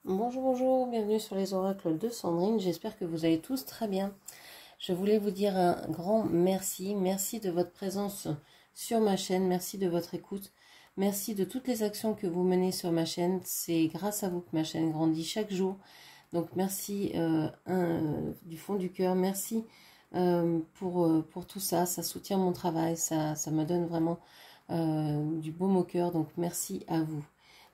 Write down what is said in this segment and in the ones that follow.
Bonjour, bonjour, bienvenue sur les oracles de Sandrine, j'espère que vous allez tous très bien. Je voulais vous dire un grand merci, merci de votre présence sur ma chaîne, merci de votre écoute, merci de toutes les actions que vous menez sur ma chaîne, c'est grâce à vous que ma chaîne grandit chaque jour. Donc merci du fond du cœur, merci pour tout ça, ça soutient mon travail, ça me donne vraiment du baume au cœur, donc merci à vous.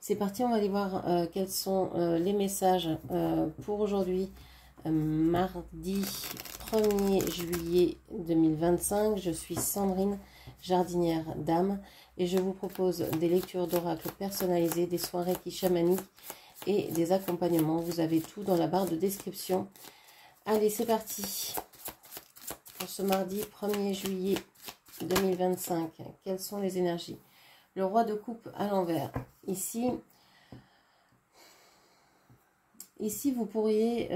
C'est parti, on va aller voir quels sont les messages pour aujourd'hui, mardi 1er juillet 2025. Je suis Sandrine, jardinière d'âme, et je vous propose des lectures d'oracles personnalisées, des soirées qui chamaniques et des accompagnements. Vous avez tout dans la barre de description. Allez, c'est parti pour ce mardi 1er juillet 2025. Quelles sont les énergies? Le roi de coupe à l'envers. Ici, vous pourriez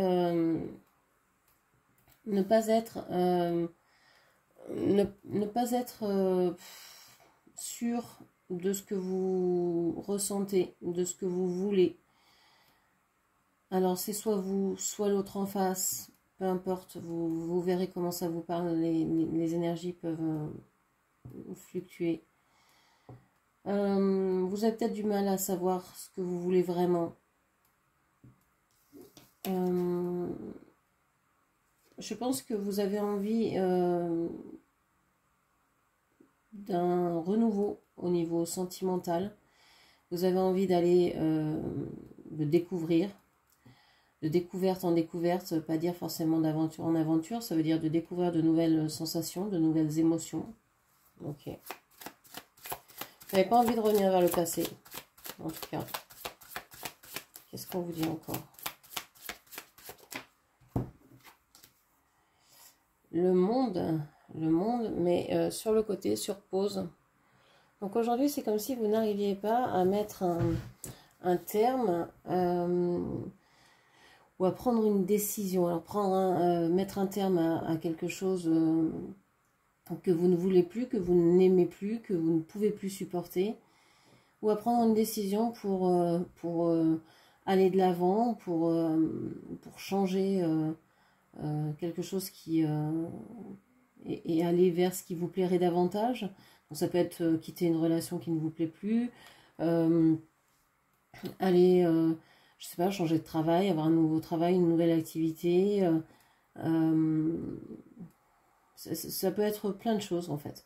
ne pas être, sûr de ce que vous ressentez, de ce que vous voulez. Alors, c'est soit vous, soit l'autre en face, peu importe, vous verrez comment ça vous parle, les énergies peuvent fluctuer. Vous avez peut-être du mal à savoir ce que vous voulez vraiment. Je pense que vous avez envie d'un renouveau au niveau sentimental. Vous avez envie d'aller de découvrir, de découverte en découverte. Ça ne veut pas dire forcément d'aventure en aventure, ça veut dire de découvrir de nouvelles sensations, de nouvelles émotions. Ok. Vous n'avez pas envie de revenir vers le passé, en tout cas. Qu'est-ce qu'on vous dit encore? Le monde, mais sur le côté, sur pause. Donc aujourd'hui, c'est comme si vous n'arriviez pas à mettre un terme ou à prendre une décision. Alors mettre un terme à quelque chose que vous ne voulez plus, que vous n'aimez plus, que vous ne pouvez plus supporter, ou à prendre une décision pour aller de l'avant, pour changer quelque chose qui et aller vers ce qui vous plairait davantage. Donc ça peut être quitter une relation qui ne vous plaît plus, aller je sais pas, changer de travail, avoir un nouveau travail, une nouvelle activité. Ça peut être plein de choses en fait.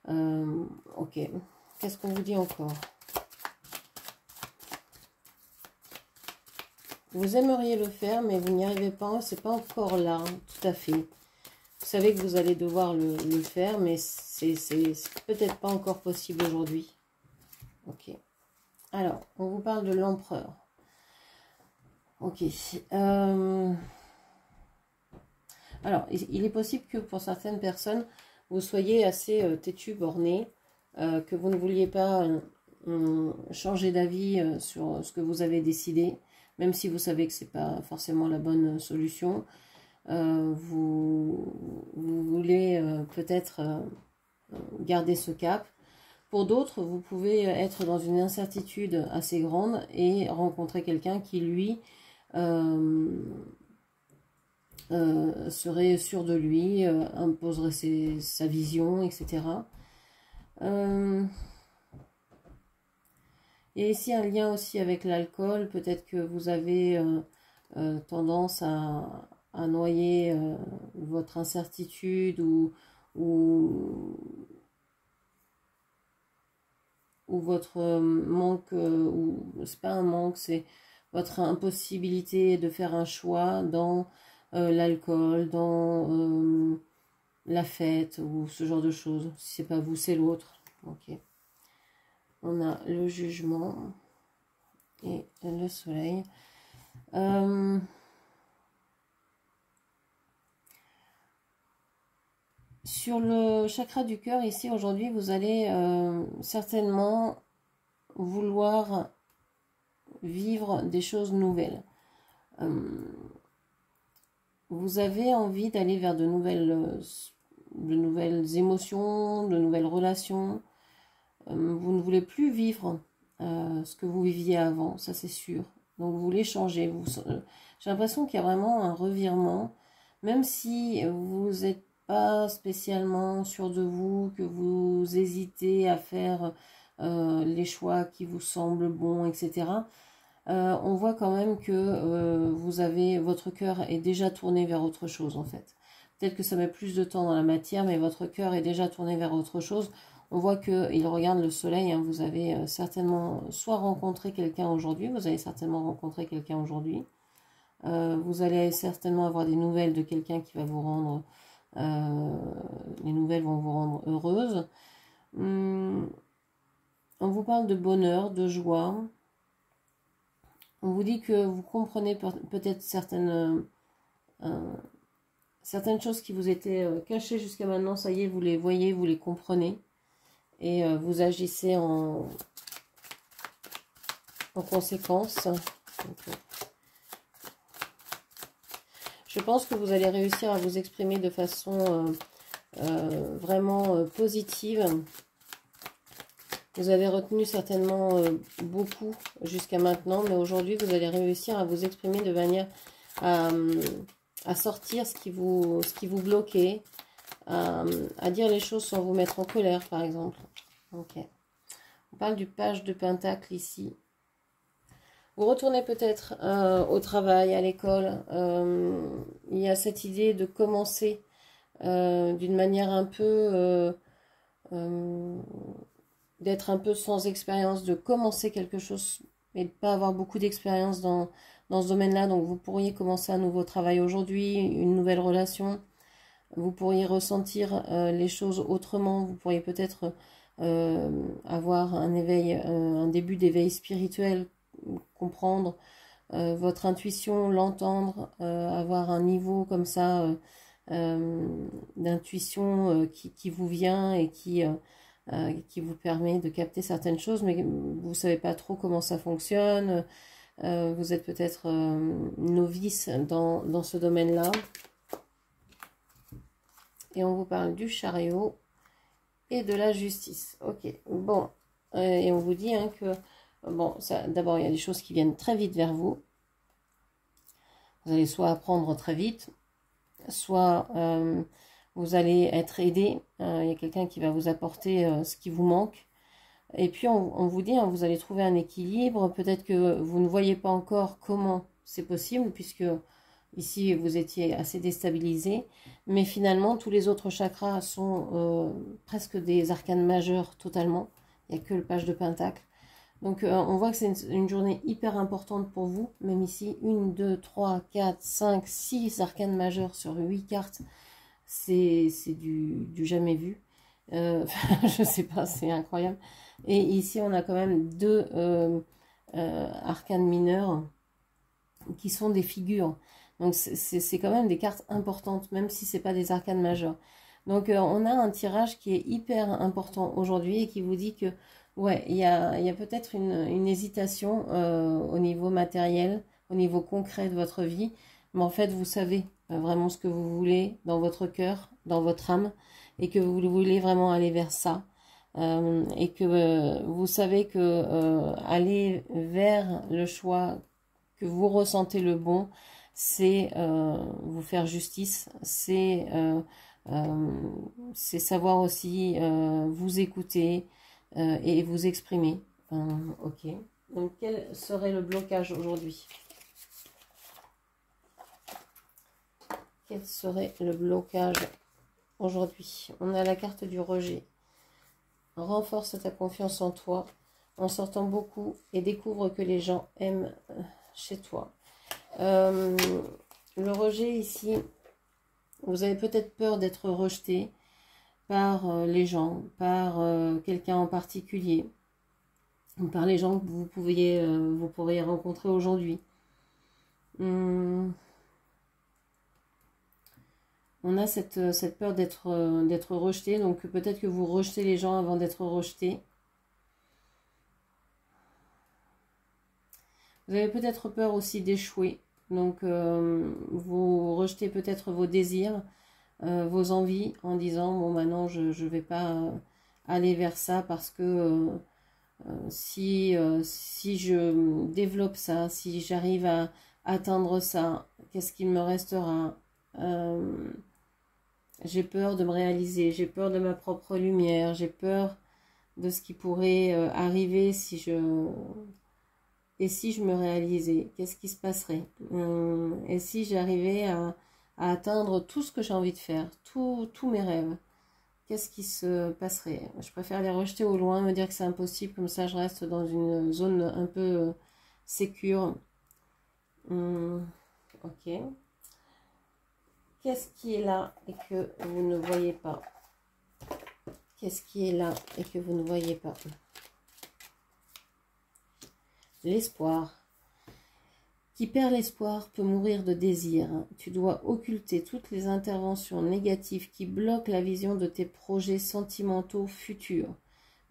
Ok, qu'est-ce qu'on vous dit encore? Vous aimeriez le faire, mais vous n'y arrivez pas, c'est pas encore là, tout à fait. Vous savez que vous allez devoir le faire, mais c'est peut-être pas encore possible aujourd'hui. Ok. Alors, on vous parle de l'empereur. Ok. Alors, il est possible que pour certaines personnes, vous soyez assez têtu, borné, que vous ne vouliez pas changer d'avis sur ce que vous avez décidé, même si vous savez que ce n'est pas forcément la bonne solution. Vous voulez peut-être garder ce cap. Pour d'autres, vous pouvez être dans une incertitude assez grande et rencontrer quelqu'un qui, lui, serait sûr de lui, imposerait sa vision, etc. Et ici, un lien aussi avec l'alcool. Peut-être que vous avez tendance à noyer votre incertitude ou votre manque, ou c'est pas un manque, c'est votre impossibilité de faire un choix dans l'alcool, dans la fête ou ce genre de choses. Si c'est pas vous, c'est l'autre. Ok. On a le jugement et le soleil. Sur le chakra du cœur, ici, aujourd'hui, vous allez certainement vouloir vivre des choses nouvelles. Vous avez envie d'aller vers de nouvelles émotions, de nouvelles relations. Vous ne voulez plus vivre ce que vous viviez avant, ça c'est sûr. Donc vous voulez changer. J'ai l'impression qu'il y a vraiment un revirement, même si vous n'êtes pas spécialement sûr de vous, que vous hésitez à faire les choix qui vous semblent bons, etc. On voit quand même que votre cœur est déjà tourné vers autre chose en fait. Peut-être que ça met plus de temps dans la matière, mais votre cœur est déjà tourné vers autre chose. On voit qu'il regarde le soleil, hein. Vous avez certainement soit rencontré quelqu'un aujourd'hui, vous allez certainement rencontrer quelqu'un aujourd'hui. Vous allez certainement avoir des nouvelles de quelqu'un qui va vous rendre, les nouvelles vont vous rendre heureuse. On vous parle de bonheur, de joie. On vous dit que vous comprenez peut-être certaines choses qui vous étaient cachées jusqu'à maintenant. Ça y est, vous les voyez, vous les comprenez. Et vous agissez en conséquence. Donc, je pense que vous allez réussir à vous exprimer de façon vraiment positive. Vous avez retenu certainement beaucoup jusqu'à maintenant, mais aujourd'hui, vous allez réussir à vous exprimer de manière à sortir ce qui vous bloquait, à dire les choses sans vous mettre en colère, par exemple. Ok. On parle du page de pentacle ici. Vous retournez peut-être au travail, à l'école. Il y a cette idée de commencer d'une manière un peu... d'être un peu sans expérience, de commencer quelque chose et de ne pas avoir beaucoup d'expérience dans ce domaine-là. Donc vous pourriez commencer un nouveau travail aujourd'hui, une nouvelle relation. Vous pourriez ressentir les choses autrement. Vous pourriez peut-être avoir un éveil, un début d'éveil spirituel, comprendre votre intuition, l'entendre, avoir un niveau comme ça d'intuition qui vous vient et qui vous permet de capter certaines choses, mais vous ne savez pas trop comment ça fonctionne. Vous êtes peut-être novice dans ce domaine-là. Et on vous parle du chariot et de la justice. Ok, bon. Et on vous dit hein, que, bon, d'abord, il y a des choses qui viennent très vite vers vous. Vous allez soit apprendre très vite, soit vous allez être aidé. Il y a quelqu'un qui va vous apporter ce qui vous manque. Et puis, on vous dit, hein, vous allez trouver un équilibre. Peut-être que vous ne voyez pas encore comment c'est possible, puisque ici, vous étiez assez déstabilisé. Mais finalement, tous les autres chakras sont presque des arcanes majeures totalement. Il n'y a que le page de pentacle. Donc, on voit que c'est une journée hyper importante pour vous. Même ici, 1, 2, 3, 4, 5, 6 arcanes majeures sur 8 cartes. C'est du jamais vu. Je sais pas, c'est incroyable. Et ici, on a quand même 2 arcanes mineurs qui sont des figures. Donc, c'est quand même des cartes importantes, même si c'est pas des arcanes majeures. Donc, on a un tirage qui est hyper important aujourd'hui et qui vous dit que, ouais, il y a peut-être une hésitation au niveau matériel, au niveau concret de votre vie. Mais en fait, vous savez vraiment ce que vous voulez dans votre cœur, dans votre âme, et que vous voulez vraiment aller vers ça. Et que vous savez que aller vers le choix que vous ressentez le bon, c'est vous faire justice, c'est savoir aussi vous écouter et vous exprimer. Ok. Donc quel serait le blocage aujourd'hui? Quel serait le blocage aujourd'hui? On a la carte du rejet. Renforce ta confiance en toi en sortant beaucoup et découvre que les gens aiment chez toi. Le rejet ici, vous avez peut-être peur d'être rejeté par les gens, par quelqu'un en particulier, par les gens que vous pourriez rencontrer aujourd'hui. On a cette peur d'être rejeté, donc peut-être que vous rejetez les gens avant d'être rejeté. Vous avez peut-être peur aussi d'échouer, donc vous rejetez peut-être vos désirs, vos envies, en disant, bon maintenant je ne vais pas aller vers ça parce que Si je développe ça, si j'arrive à atteindre ça, qu'est-ce qu'il me restera? J'ai peur de me réaliser, j'ai peur de ma propre lumière, j'ai peur de ce qui pourrait arriver si je... Et si je me réalisais, qu'est-ce qui se passerait? Et si j'arrivais à atteindre tout ce que j'ai envie de faire, tous mes rêves, qu'est-ce qui se passerait? Je préfère les rejeter au loin, me dire que c'est impossible, comme ça je reste dans une zone un peu sécure. Ok. Qu'est-ce qui est là et que vous ne voyez pas? Qu'est-ce qui est là et que vous ne voyez pas? L'espoir. Qui perd l'espoir peut mourir de désir. Tu dois occulter toutes les interventions négatives qui bloquent la vision de tes projets sentimentaux futurs.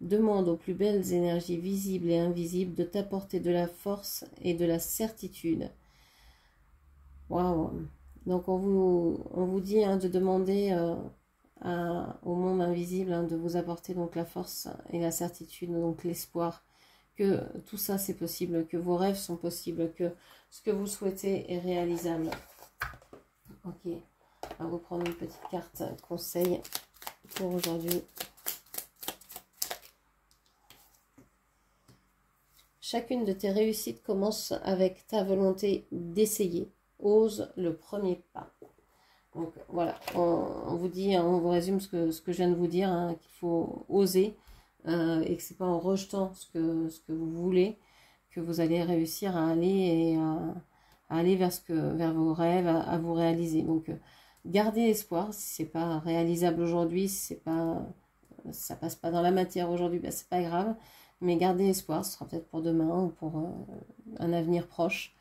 Demande aux plus belles énergies visibles et invisibles de t'apporter de la force et de la certitude. Waouh! Donc on vous dit de demander au monde invisible de vous apporter donc la force et la certitude, donc l'espoir que tout ça c'est possible, que vos rêves sont possibles, que ce que vous souhaitez est réalisable. Ok, on va vous prendre une petite carte conseil pour aujourd'hui. Chacune de tes réussites commence avec ta volonté d'essayer. Ose le premier pas. Donc voilà, on vous dit, on vous résume ce que je viens de vous dire, qu'il faut oser et que c'est pas en rejetant ce que vous voulez que vous allez réussir à aller et à aller vers vos rêves, à vous réaliser. Donc gardez espoir, si c'est pas réalisable aujourd'hui, si c'est pas ça passe pas dans la matière aujourd'hui, c'est pas grave, mais gardez espoir, ce sera peut-être pour demain ou pour un avenir proche.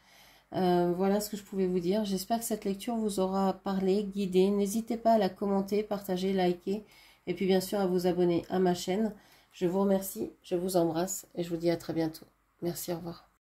Voilà ce que je pouvais vous dire. J'espère que cette lecture vous aura parlé, guidé. N'hésitez pas à la commenter, partager, liker et puis bien sûr à vous abonner à ma chaîne. Je vous remercie, je vous embrasse et je vous dis à très bientôt. Merci, au revoir.